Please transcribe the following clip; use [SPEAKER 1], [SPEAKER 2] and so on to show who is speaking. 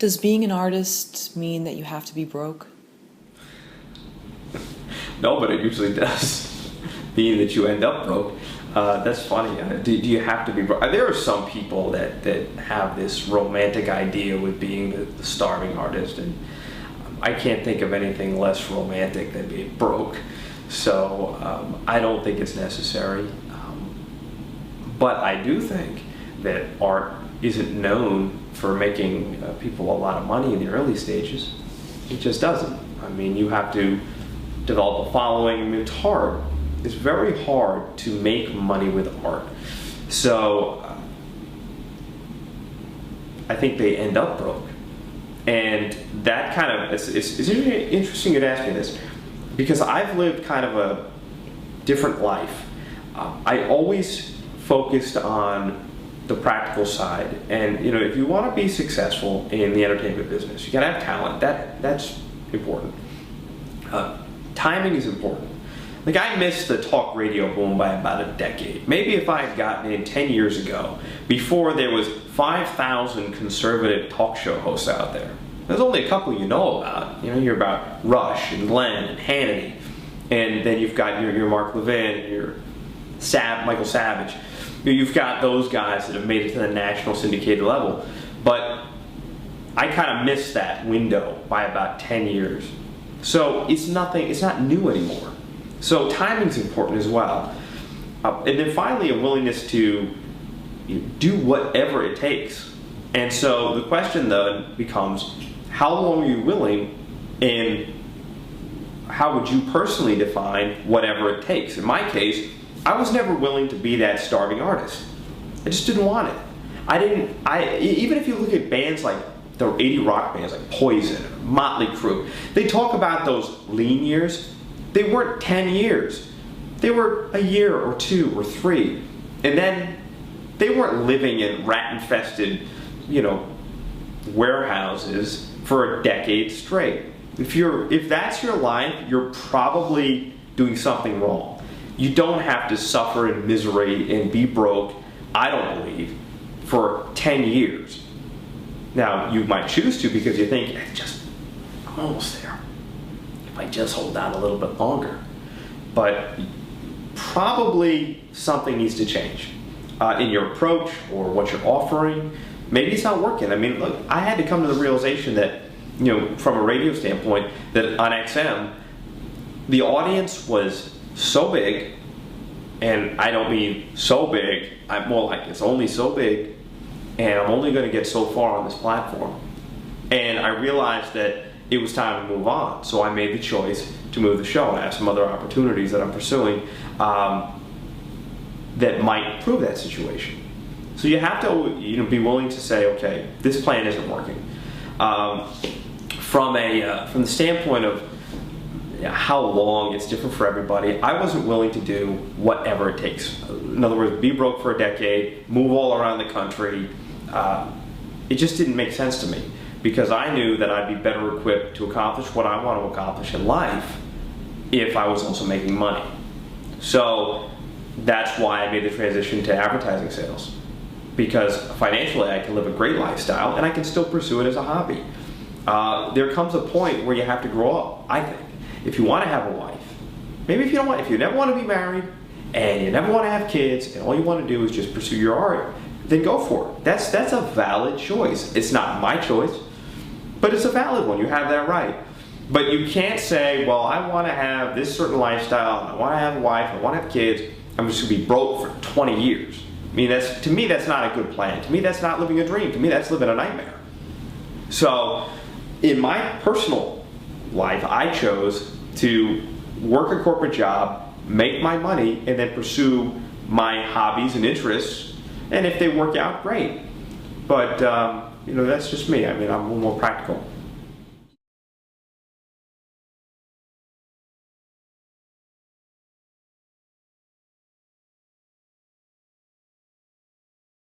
[SPEAKER 1] Does being an artist mean that you have to be broke?
[SPEAKER 2] No, but it usually does. Being that you end up broke. That's funny. Do you have to be broke? There are some people that have this romantic idea with being the starving artist, and I can't think of anything less romantic than being broke. So I don't think it's necessary. But I do think that art isn't known for making people a lot of money in the early stages. It just doesn't. I mean, you have to develop a following. I mean, it's hard. It's very hard to make money with art. So I think they end up broke. And that kind of, it's interesting you'd ask me this, because I've lived kind of a different life. I always focused on the practical side. And you know, if you want to be successful in the entertainment business, you gotta have talent. That's important. Timing is important. Like, I missed the talk radio boom by about a decade. Maybe if I had gotten in 10 years ago, before there was 5,000 conservative talk show hosts out there. There's only a couple you know about. You know, you're about Rush and Glenn and Hannity. And then you've got your Mark Levin, your Michael Savage. You've got those guys that have made it to the national syndicated level. But I kind of missed that window by about 10 years. So it's not new anymore. So timing's important as well. And then finally, a willingness to do whatever it takes. And so the question then becomes, how long are you willing, and how would you personally define whatever it takes? In my case, I was never willing to be that starving artist. I just didn't want it. Even if you look at bands like the 80 rock bands like Poison, Motley Crue, they talk about those lean years. They weren't 10 years. They were a year or 2 or 3. And then they weren't living in rat-infested, you know, warehouses for a decade straight. If that's your life, you're probably doing something wrong. You don't have to suffer in misery and be broke, I don't believe, for 10 years. Now, you might choose to because you think, I'm almost there. If I just hold out a little bit longer. But probably something needs to change in your approach or what you're offering. Maybe it's not working. I mean, look, I had to come to the realization that, you know, from a radio standpoint, that on XM, the audience was so big, and I don't mean so big, I'm more like it's only so big, and I'm only going to get so far on this platform. And I realized that it was time to move on, so I made the choice to move the show. I have some other opportunities that I'm pursuing that might improve that situation. So you have to, you know, be willing to say, okay, this plan isn't working. From the standpoint of how long, it's different for everybody. I wasn't willing to do whatever it takes. In other words, be broke for a decade, move all around the country. It just didn't make sense to me, because I knew that I'd be better equipped to accomplish what I want to accomplish in life if I was also making money. So that's why I made the transition to advertising sales, because financially I can live a great lifestyle and I can still pursue it as a hobby. There comes a point where you have to grow up, I think. If you want to have a wife, maybe if you never want to be married and you never want to have kids and all you want to do is just pursue your art, then go for it. That's a valid choice. It's not my choice, but it's a valid one. You have that right. But you can't say, well, I want to have this certain lifestyle, I want to have a wife, I want to have kids, I'm just going to be broke for 20 years. I mean, to me, that's not a good plan. To me, that's not living a dream. To me, that's living a nightmare. So, in my personal life, I chose to work a corporate job, make my money, and then pursue my hobbies and interests. And if they work out, great. But, you know, that's just me. I mean, I'm a little more practical.